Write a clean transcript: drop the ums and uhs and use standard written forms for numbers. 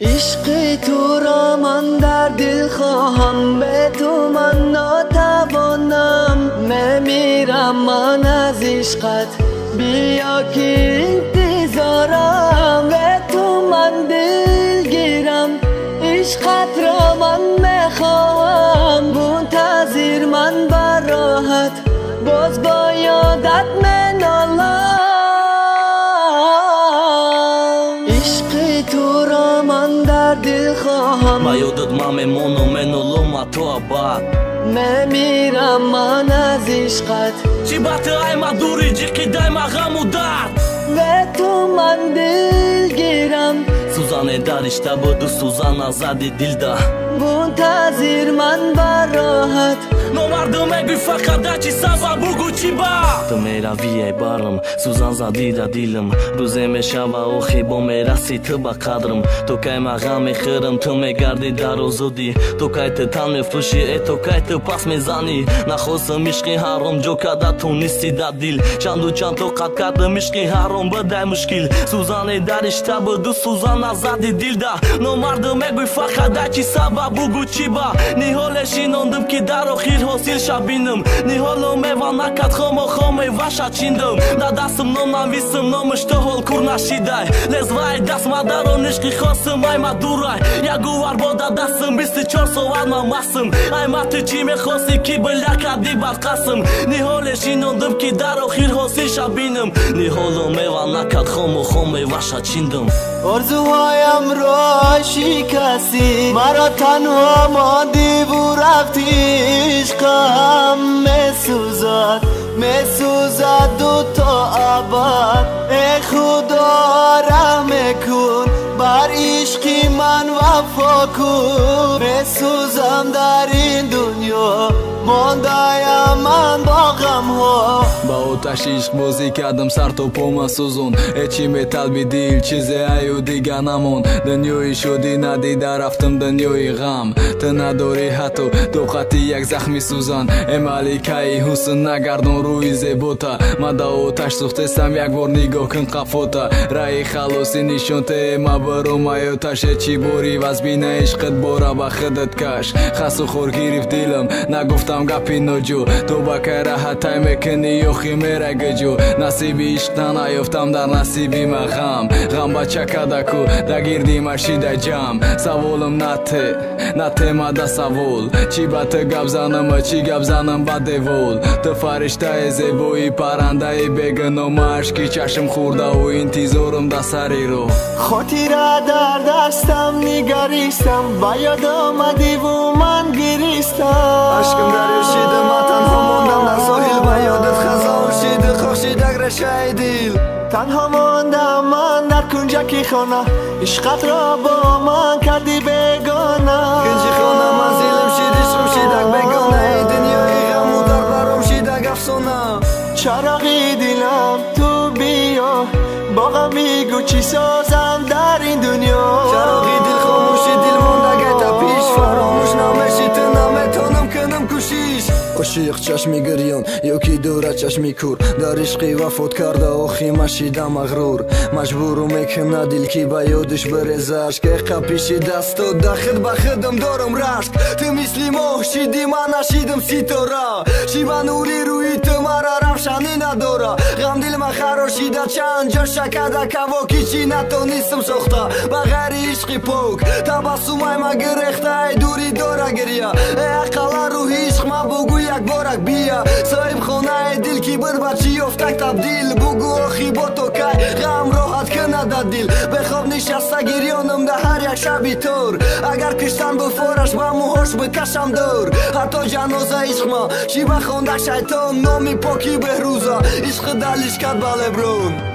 عشق تو را من در دل خواهم، به تو من ناتوانم. نمیرم من از عشقت، بیا که انتظارم. به تو من دل گیرم، عشقت را من میخواهم. منتظر من بر راحت، باز با یادت منالم. عشق تو را من در دل خواهم، با یادت من میمونم، منالم تو آباد. نمیرم من از عشقت، چی بات ایما دوری جیکی دایما غم و درد. به تو من دل گیرم، سوزان دارشتا بودو سوزان آزادی دل دا. منتظر من بر راحت، نمردم اگوی فقط چی سبا بگو چی با. تو میروی ای بارم، سوزان زادی دا دیلم. روزه میشوا و خیبا میرسی تو با قدرم. تو که ما غم میخورم، تو میگردی در و زودی. تو که تن میفروشی، ای تو که تو پس میزنی. نخواستم عشقی حرام جو کده تو نیستی دا دیل. چند و چند تو قد کردم عشقی حرام بده مشکل. سوزان دارشتا بودو سوزان آزادی دل دا. نمردم اگوی فقط چی سبا بگو چی با. نیحالش ایناندم که در آخر حاصل شبینم. نیحالم میوان نکد خامه واشا چیندم. دا دستم نویسم نامش تو حال کور نشیدای. لزوای دست مداران عشقی خواستم ایما دورای. یگو وار با دا دستم 24 ساعت من مستم. ایما تو چی میخواستی کی بلا کدی بر قسم. نیحالش ایناندم که در آخر حاصل شبینم. نیحالم میوان نکد خامه واشا چیندم. آرزوهایم را شکستی، مرا تنها ماندی و رفتی. عشقم میسوزد دو تا ابد. ای خدا رحم کن، بر عشقی من وفا کن. میسوزم در این دنیا، ماندایم من با غم ها. با آتش عشق بازی کردم، سر تا پام سوزون. چی میطلبی دیل، چیزی ایو دیگه نمون. دنیای شدی ندیده رفتم دنیای غم. تو نداری حتی دوقتی یک زخمی سوزان. ملکه حسن نگردون روی زیبوتا. ما دا آتش سوختستم یک بار نگاه کن قفوتا. رای خلاصی نشون ته ما برام آتش. چی باری وز بین عشقت بارا با خودت کش. خس و خور گرفت دیلم، نگفتم گپی نجو. تو با که راحت میکنی یخی میره گجو. نصیبی عشق نیافتم در نصیبی ما غم با چکده کو در گردی مرشیده جم. سوالم نته ما ده سوال. چی با تو گپ زنم و چی گپ زنم با دیوال. تو فرشته زیبایی پرنده بگنم، عشقی چشم خورده و انتظارم ده سری رو. خاطره در دستم نگریستم، با یاد آمدی و من گریستم. عشقم دریوشیده ما تنها موندم در ساحل، با یادت خزان شیده خوشید اگرشای دیل. تنها ماندم من در کنجکی خانه، عشقت را با من کردی بگانه. کنجی خانه منزلم شید عشقم شیدک بگانه. دنیای غم و در برام شیدک افسانه. چراغی دلم تو بیا، با غم میگو چی سازم در این دنیا. چراغی دل خاموشی دل مونده تا پیش. فراموش نمیشی تو نمیتونم کنم کوشش. عاشق چشمی گریان یکی دوره چشمی کور. در عشقی وفات کرده آخی مشیده مغرور. مجبورو میکنه دل کی با یادش برزش. که قپیشی دست و دخل با خودم دارم رشک. تو مثلی ماه شیدی من نشیدم ستاره. شیبه نوری روی تو مرا روشنی نداره. غم دل من خراشیده چند جا شکده کواکی چی نتونیستم ساخته. بغیر عشقی پاک تبسم ما گرخته ای دوری داره گریه. ای اقلا روحی عشق ما بگو یک بارک بیا. صاحب خانه دل کی بر بچی یافتک تبدیل. بگو آخی با تو که غم راحت کنه در دل. بخواب نشسته گریانم ده هر یک شبی تور. اگر کشتن بفارش با موهاش بکشم دور. حتی جنازه عشق ما شیبه خونده شیطان. نامی پاکی بهروزه عشق دلش کد بله برون.